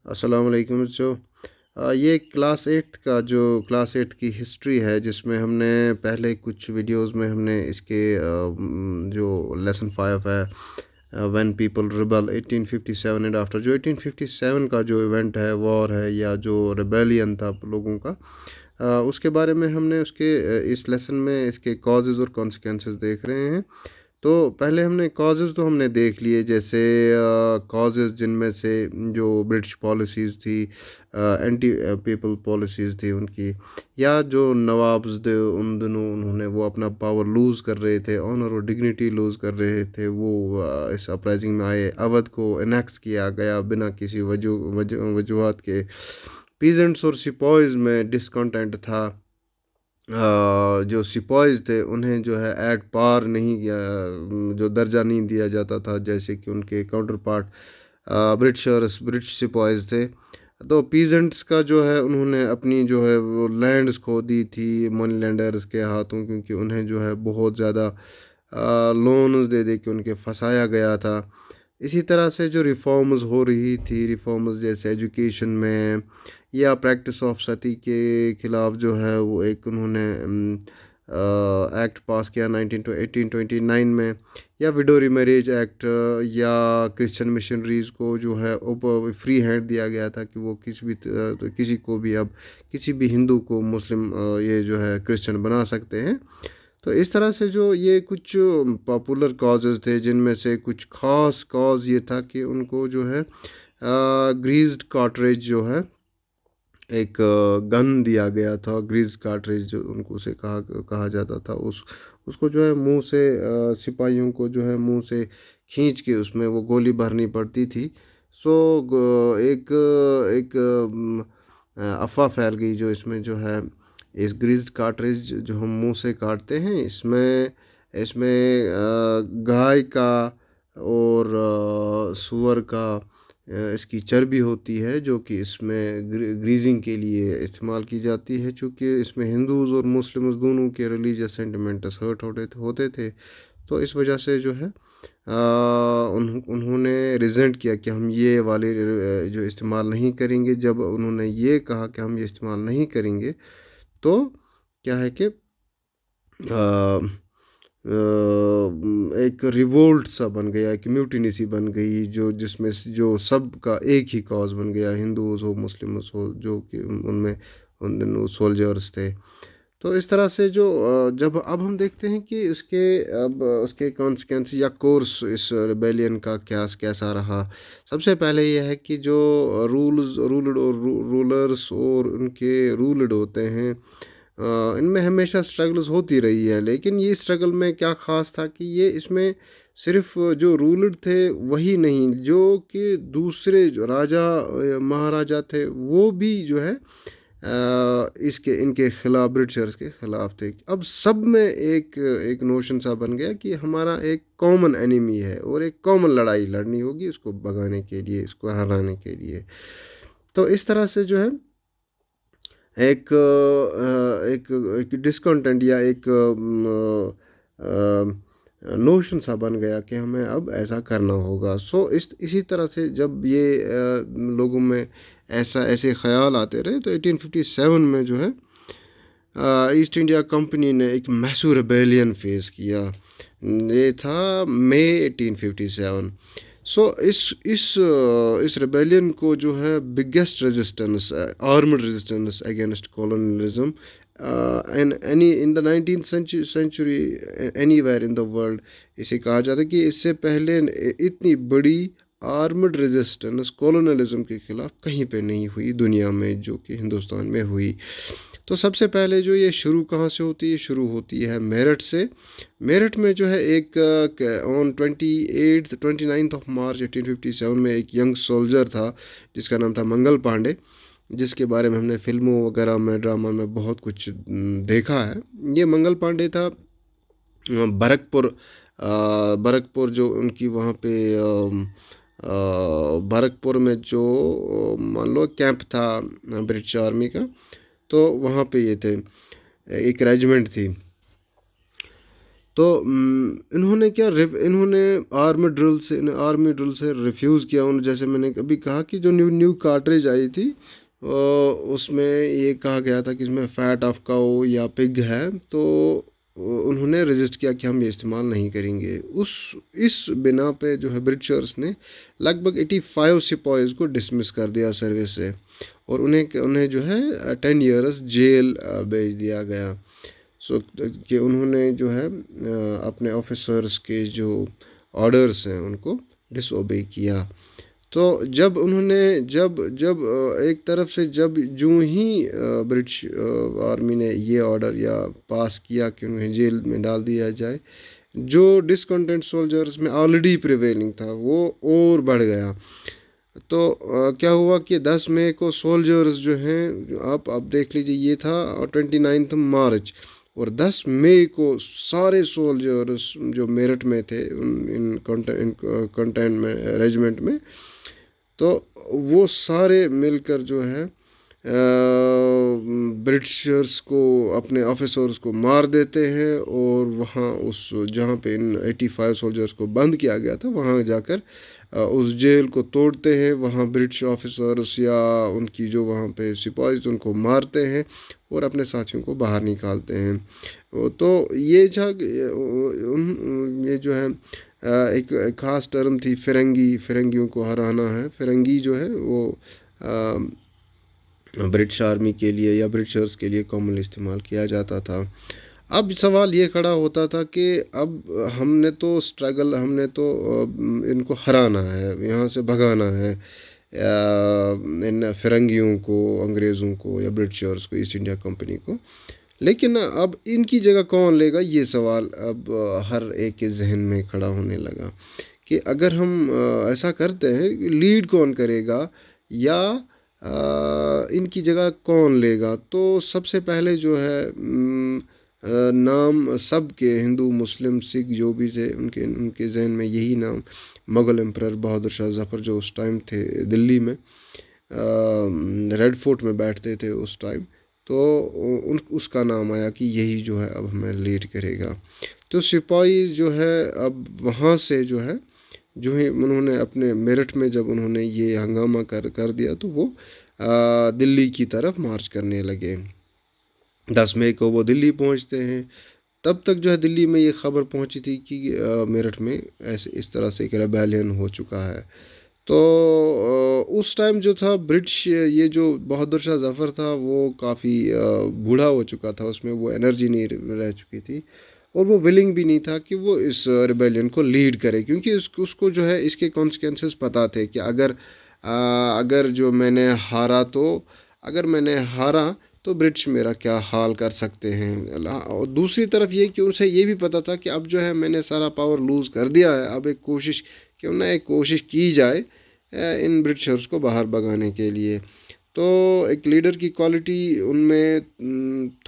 अस्सलाम वालेकुम बच्चों। ये क्लास 8 की हिस्ट्री है जिसमें हमने पहले कुछ वीडियोस में हमने इसके जो लेसन 5 है, when people rebel 1857 and after, जो 1857 का जो इवेंट है, वॉर है या जो रिबेलियन था लोगों का, उसके बारे में हमने इस लेसन में इसके कॉजेज़ और कॉन्सिक्वेंसेस देख रहे हैं। तो पहले हमने कॉजेज़ तो हमने देख लिए, जैसे कॉजेज़ जिनमें से जो ब्रिटिश पॉलिसीज़ थी, एंटी पीपल पॉलिसीज़ थी उनकी, या जो नवाब्स थे उन दिनों उन्होंने वो अपना पावर लूज़ कर रहे थे, ऑनर और डिग्निटी लूज़ कर रहे थे, वो इस अपराइजिंग में आए, अवध को एनेक्स किया गया बिना किसी वजूहत के। पीजेंट्स और सिपॉइज़ में डिसकंटेंट था। जो सिपाहीज़ थे उन्हें जो है एट पार नहीं किया, जो दर्जा नहीं दिया जाता था जैसे कि उनके काउंटर पार्ट ब्रिटिश सिपाहीज़ थे। तो पीजेंट्स का जो है उन्होंने अपनी जो है वो लैंड्स खो दी थी मनी लैंडर्स के हाथों, क्योंकि उन्हें जो है बहुत ज़्यादा लोन्स दे दे के उनके फंसाया गया था। इसी तरह से जो रिफॉर्म्स हो रही थी, रिफॉर्म्स जैसे एजुकेशन में या प्रैक्टिस ऑफ सती के खिलाफ जो है वो एक उन्होंने एक्ट पास किया 1829 में, या विडोरी मैरिज एक्ट, या क्रिश्चियन मिशनरीज़ को जो है फ्री हैंड दिया गया था कि वो किसी को भी अब किसी भी हिंदू को मुस्लिम ये जो है क्रिश्चियन बना सकते हैं। तो इस तरह से जो ये कुछ पॉपुलर कॉजेज़ थे, जिनमें से कुछ ख़ास कॉज ये था कि उनको जो है ग्रीज्ड कार्ट्रिज जो है एक गन दिया गया था, ग्रीज कार्ट्रिज जो उनको से कहा कहा जाता था, उसको जो है मुंह से सिपाहियों को जो है मुंह से खींच के उसमें वो गोली भरनी पड़ती थी। सो एक एक अफवाह फैल गई जो इसमें जो है इस ग्रीज कार्ट्रिज जो हम मुंह से काटते हैं, इसमें इसमें गाय का और सूअर का इसकी चर्बी होती है, जो कि इसमें ग्रीजिंग के लिए इस्तेमाल की जाती है। चूँकि इसमें हिंदूज़ और मुस्लिम्स दोनों के रिलीजियस सेंटिमेंट्स हर्ट होते थे, तो इस वजह से जो है उन्होंने रिजेंट किया कि हम ये वाले जो इस्तेमाल नहीं करेंगे। जब उन्होंने ये कहा कि हम ये इस्तेमाल नहीं करेंगे, तो क्या है कि एक रिवोल्ट सा बन गया, एक म्यूटिनी सी बन गई, जो सब का एक ही कॉज बन गया, हिंदूज हो मुस्लिम्स हो, जो कि उनमें उन दिनों सोल्जर्स थे। तो इस तरह से जो जब अब हम देखते हैं कि उसके कॉन्सिक्वेंस या कोर्स इस रिबेलियन का क्या कैसा रहा। सबसे पहले यह है कि जो रूलर्स और उनके रूल्ड होते हैं, इनमें हमेशा स्ट्रगल्स होती रही है, लेकिन ये स्ट्रगल में क्या ख़ास था कि ये इसमें सिर्फ जो रूलर थे वही नहीं, जो कि दूसरे जो राजा महाराजा थे वो भी जो है इसके इनके खिलाफ, ब्रिटिशर्स के खिलाफ थे। अब सब में एक एक नोशन सा बन गया कि हमारा एक कॉमन एनिमी है और एक कॉमन लड़ाई लड़नी होगी इसको भगाने के लिए, इसको हराने के लिए। तो इस तरह से जो है एक एक एक डिस्कंटेंट या एक नोशन सा बन गया कि हमें अब ऐसा करना होगा। सो इसी तरह से जब ये लोगों में ऐसे ख्याल आते रहे, तो 1857 में जो है ईस्ट इंडिया कंपनी ने एक मैसिव रिबेलियन फेस किया। ये था मई 1857। सो इस रिबेलियन को जो है biggest resistance, armed resistance against colonialism in the 19th century anywhere in the world, इसे कहा जाता है कि इससे पहले इतनी बड़ी आर्म्ड रेजिस्टेंस कॉलोनियलिज्म के खिलाफ कहीं पे नहीं हुई दुनिया में, जो कि हिंदुस्तान में हुई। तो सबसे पहले जो ये शुरू कहाँ से होती है, शुरू होती है मेरठ से। मेरठ में जो है एक ऑन 29th ऑफ मार्च 1857 में एक यंग सोल्जर था जिसका नाम था मंगल पांडे, जिसके बारे में हमने फिल्मों वगैरह में, ड्रामा में बहुत कुछ देखा है। ये मंगल पांडे था बरकपुर जो उनकी वहाँ पे बरकपुर में जो मान लो कैंप था ब्रिटिश आर्मी का, तो वहाँ पे ये थे, एक रेजिमेंट थी। तो इन्होंने आर्मी ड्रिल से रिफ्यूज़ किया। उन्होंने, जैसे मैंने अभी कहा कि जो न्यू न्यू कार्ट्रिज आई थी, उसमें ये कहा गया था कि इसमें फैट ऑफ काऊ या पिग है, तो उन्होंने रजिस्ट किया कि हम ये इस्तेमाल नहीं करेंगे। उस इस बिना पे जो है ब्रिटिशर्स ने लगभग 85 सिपाहीज़ को डिसमिस कर दिया सर्विस से, और उन्हें उन्हें जो है 10 ईयर्स जेल भेज दिया गया। सो कि उन्होंने जो है अपने ऑफिसर्स के जो ऑर्डर्स हैं उनको डिसओबे किया। तो जब उन्होंने जब जब एक तरफ से जब जूं ही ब्रिटिश आर्मी ने ये ऑर्डर या पास किया कि उन्हें जेल में डाल दिया जाए, जो डिसकंटेंट सोल्जर्स में ऑलरेडी प्रिवेलिंग था वो और बढ़ गया। तो क्या हुआ कि 10 मई को सोल्जर्स जो हैं, आप देख लीजिए, ये था 29 मार्च, और 10 मई को सारे सोल्जर्स जो मेरठ में थे इन कंटेनमेंट रेजिमेंट में, तो वो सारे मिलकर जो है ब्रिटिशर्स को, अपने ऑफिसर्स को मार देते हैं, और वहाँ उस जहाँ पे इन 85 सोल्जर्स को बंद किया गया था वहाँ जाकर उस जेल को तोड़ते हैं। वहाँ ब्रिटिश ऑफिसर्स या उनकी जो वहाँ पे सिपाही उनको मारते हैं और अपने साथियों को बाहर निकालते हैं। तो ये ये जो है एक ख़ास टर्म थी, फिरंगियों को हराना है। फिरंगी जो है वो ब्रिटिश आर्मी के लिए या ब्रिटिशर्स के लिए कॉमनली इस्तेमाल किया जाता था। अब सवाल ये खड़ा होता था कि अब हमने तो इनको हराना है, यहाँ से भगाना है इन फिरंगियों को, अंग्रेज़ों को या ब्रिटिशर्स को, ईस्ट इंडिया कंपनी को। लेकिन अब इनकी जगह कौन लेगा, ये सवाल अब हर एक के जहन में खड़ा होने लगा कि अगर हम ऐसा करते हैं, लीड कौन करेगा या इनकी जगह कौन लेगा। तो सबसे पहले जो है नाम सब के, हिंदू मुस्लिम सिख जो भी थे, उनके उनके जहन में यही नाम, मुग़ल एम्परर बहादुर शाह ज़फ़र जो उस टाइम थे दिल्ली में, रेड फोर्ट में बैठते थे उस टाइम, तो उसका नाम आया कि यही जो है अब हमें लीड करेगा। तो सिपाही जो है अब वहाँ से जो है, जो ही उन्होंने अपने मेरठ में जब उन्होंने ये हंगामा कर दिया, तो वो दिल्ली की तरफ मार्च करने लगे। 10 मई को वो दिल्ली पहुंचते हैं। तब तक जो है दिल्ली में ये ख़बर पहुंची थी कि मेरठ में ऐसे इस तरह से एक रेबेलियन हो चुका है। तो उस टाइम जो था ब्रिटिश, ये जो बहादुर शाह ज़फ़र था वो काफ़ी बूढ़ा हो चुका था, उसमें वो एनर्जी नहीं रह चुकी थी, और वो विलिंग भी नहीं था कि वो इस रिबेलियन को लीड करे, क्योंकि उसको जो है इसके कॉन्सिक्वेंसेस पता थे कि अगर जो मैंने हारा, तो अगर मैंने हारा तो ब्रिटिश मेरा क्या हाल कर सकते हैं। और दूसरी तरफ ये कि उसे ये भी पता था कि अब जो है मैंने सारा पावर लूज़ कर दिया है, अब एक कोशिश क्यों ना एक कोशिश की जाए इन ब्रिटिशर्स को बाहर भगाने के लिए। तो एक लीडर की क्वालिटी उनमें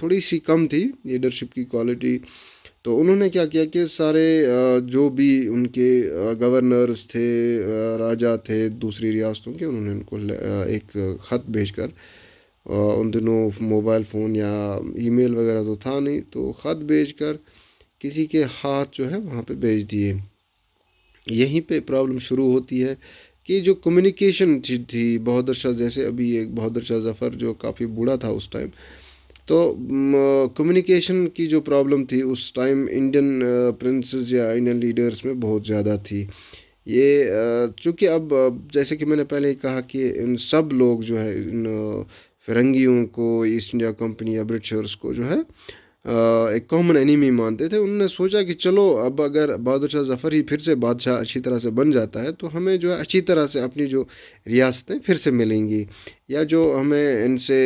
थोड़ी सी कम थी, लीडरशिप की क्वालिटी। तो उन्होंने क्या किया कि सारे जो भी उनके गवर्नर्स थे, राजा थे दूसरी रियासतों के, उन्होंने उनको एक ख़त भेजकर, उन दिनों मोबाइल फ़ोन या ईमेल वगैरह तो था नहीं, तो ख़त भेजकर किसी के हाथ जो है वहाँ पे भेज दिए। यहीं पे प्रॉब्लम शुरू होती है कि जो कम्युनिकेशन थी बहादुर शाह, जैसे अभी एक बहादुर शाह ज़फ़र जो काफ़ी बूढ़ा था उस टाइम, तो कम्युनिकेशन की जो प्रॉब्लम थी उस टाइम इंडियन प्रिंसेस या इंडियन लीडर्स में बहुत ज़्यादा थी। ये चूँकि अब जैसे कि मैंने पहले ही कहा कि इन सब लोग जो है, इन फिरंगियों को, ईस्ट इंडिया कंपनी या ब्रिटिशर्स को जो है एक कॉमन एनिमी मानते थे। उन्होंने सोचा कि चलो अब अगर बहादुर शाह ज़फ़र ही फिर से बादशाह अच्छी तरह से बन जाता है, तो हमें जो है अच्छी तरह से अपनी जो रियासतें फिर से मिलेंगी, या जो हमें इनसे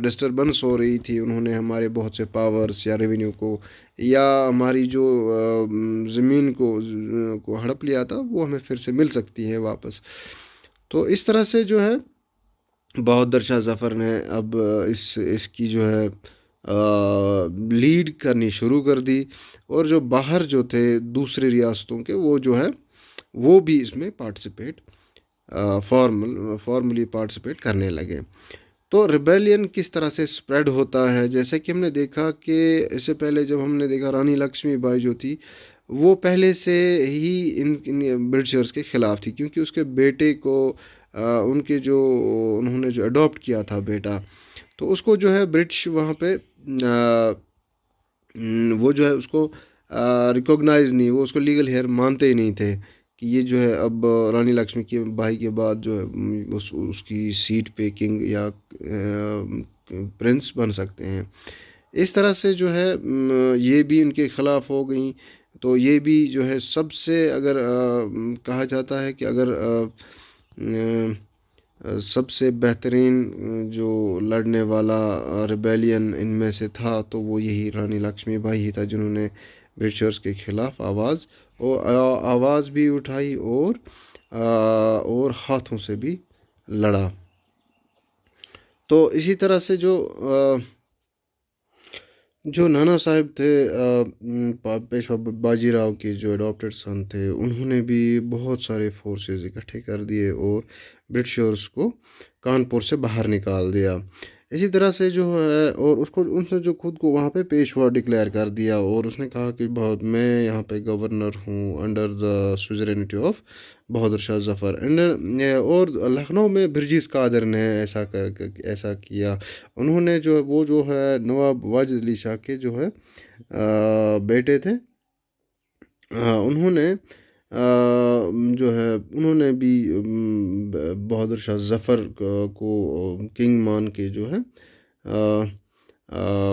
डिस्टर्बेंस हो रही थी, उन्होंने हमारे बहुत से पावर्स या रेवेन्यू को या हमारी जो ज़मीन को हड़प लिया था, वो हमें फिर से मिल सकती है वापस। तो इस तरह से जो है बहादुर शाह ज़फ़र ने अब इसकी जो है लीड करनी शुरू कर दी, और जो बाहर जो थे दूसरी रियासतों के, वो जो है वो भी इसमें पार्टिसिपेट फॉर्मली पार्टिसिपेट करने लगे। तो रिबेलियन किस तरह से स्प्रेड होता है, जैसे कि हमने देखा कि इससे पहले जब हमने देखा रानी लक्ष्मीबाई जो थी वो पहले से ही इन ब्रिटिशर्स के ख़िलाफ़ थी, क्योंकि उसके बेटे को उनके जो उन्होंने जो अडॉप्ट किया था बेटा, तो उसको जो है ब्रिटिश वहाँ पे वो जो है उसको रिकॉग्नाइज नहीं, वो उसको लीगल हेयर मानते ही नहीं थे कि ये जो है अब रानी लक्ष्मी के भाई के बाद जो है उसकी सीट पे किंग या प्रिंस बन सकते हैं। इस तरह से जो है ये भी इनके ख़िलाफ़ हो गई। तो ये भी जो है सबसे अगर कहा जाता है कि अगर सबसे बेहतरीन जो लड़ने वाला रिबेलियन इनमें से था तो वो यही रानी लक्ष्मीबाई ही था, जिन्होंने ब्रिटिशर्स के ख़िलाफ़ आवाज़ भी उठाई और हाथों से भी लड़ा। तो इसी तरह से जो नाना साहब थे पेशवा बाजीराव के जो अडॉप्टेड सन थे, उन्होंने भी बहुत सारे फोर्सेस इकट्ठे कर दिए और ब्रिटिशर्स को कानपुर से बाहर निकाल दिया। इसी तरह से जो है और उसको उसने जो खुद को वहाँ पे पेशवा डिक्लेयर कर दिया और उसने कहा कि बहुत मैं यहाँ पे गवर्नर हूँ under the suzerainty of Bahadur Shah Zafar and और लखनऊ में ब्रिजिस कादर ने ऐसा किया। उन्होंने जो है वो जो है नवाब वाजिद अली शाह के जो है बेटे थे। उन्होंने जो है उन्होंने भी बहादुर शाह जफ़र को किंग मान के जो है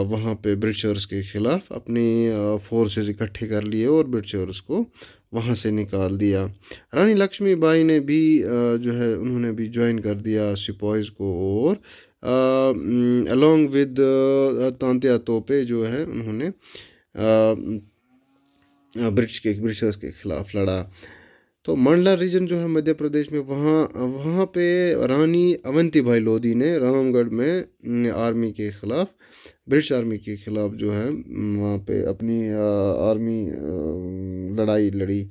वहाँ पे ब्रिटिशर्स के ख़िलाफ़ अपनी फोर्सेस इकट्ठे कर लिए और ब्रिटिशर्स को वहाँ से निकाल दिया। रानी लक्ष्मीबाई ने भी जो है उन्होंने भी ज्वाइन कर दिया सिपाहीज़ को और अलॉन्ग विद तांत्या तोपे जो है उन्होंने ब्रिटिशर्स के ख़िलाफ़ लड़ा। तो मंडला रीजन जो है मध्य प्रदेश में, वहाँ वहाँ पे रानी अवंतीबाई लोधी ने रामगढ़ में आर्मी के ख़िलाफ़ ब्रिटिश आर्मी के ख़िलाफ़ जो है वहाँ पे अपनी आर्मी लड़ाई लड़ी।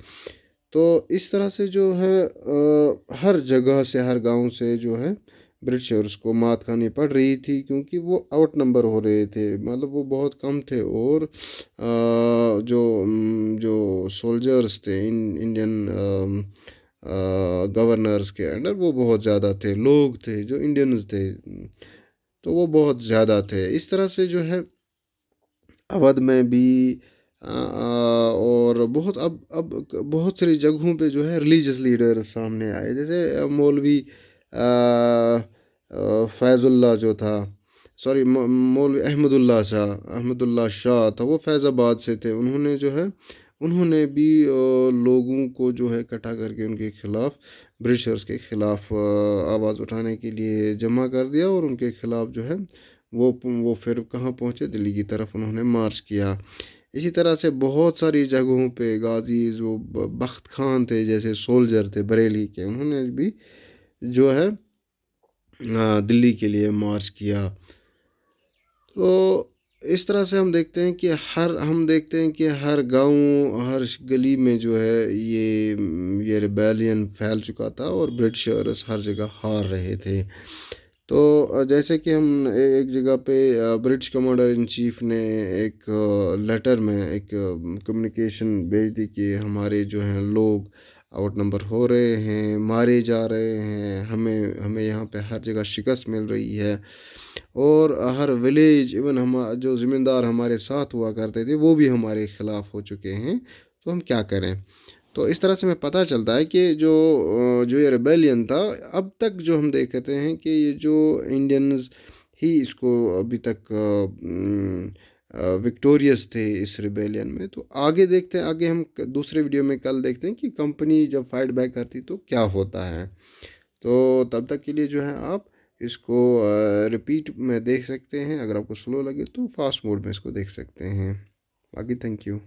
तो इस तरह से जो है हर जगह से हर गांव से जो है ब्रिटिशर्स को मात खानी पड़ रही थी, क्योंकि वो आउट नंबर हो रहे थे, मतलब वो बहुत कम थे और जो सोल्जर्स थे इंडियन गवर्नर्स के अंडर वो बहुत ज़्यादा थे, लोग थे जो इंडियंस थे तो वो बहुत ज़्यादा थे। इस तरह से जो है अवध में भी और बहुत अब बहुत सारी जगहों पे जो है रिलीजियस लीडर सामने आए, जैसे मौलवी फैज़ुल्लाह जो था, सॉरी मौलवी अहमदुल्ला शाह था, वो फैज़ाबाद से थे। उन्होंने जो है उन्होंने भी लोगों को जो है इकट्ठा करके उनके ख़िलाफ़ ब्रिटिशर्स के ख़िलाफ़ आवाज़ उठाने के लिए जमा कर दिया और उनके ख़िलाफ़ जो है वो फिर कहाँ पहुँचे, दिल्ली की तरफ उन्होंने मार्च किया। इसी तरह से बहुत सारी जगहों पे गाजी जो बख्त खान थे जैसे सोल्जर थे बरेली के, उन्होंने भी जो है दिल्ली के लिए मार्च किया। तो इस तरह से हम देखते हैं कि हर गांव हर गली में जो है ये रिबेलियन फैल चुका था और ब्रिटिशर्स हर जगह हार रहे थे। तो जैसे कि हम एक जगह पे ब्रिटिश कमांडर इन चीफ ने एक लेटर में एक कम्युनिकेशन भेज दी कि हमारे जो हैं लोग आउट नंबर हो रहे हैं, मारे जा रहे हैं, हमें हमें यहाँ पे हर जगह शिकस्त मिल रही है और हर विलेज इवन हम जो ज़िम्मेदार हमारे साथ हुआ करते थे वो भी हमारे ख़िलाफ़ हो चुके हैं, तो हम क्या करें। तो इस तरह से हमें पता चलता है कि जो ये रिबेलियन था, अब तक जो हम देखते हैं कि ये जो इंडियंस ही इसको अभी तक विक्टोरियस थे इस रिबेलियन में। तो आगे देखते हैं, आगे हम दूसरे वीडियो में कल देखते हैं कि कंपनी जब फाइट बैक करती तो क्या होता है। तो तब तक के लिए जो है आप इसको रिपीट में देख सकते हैं, अगर आपको स्लो लगे तो फास्ट मोड में इसको देख सकते हैं। बाकी थैंक यू।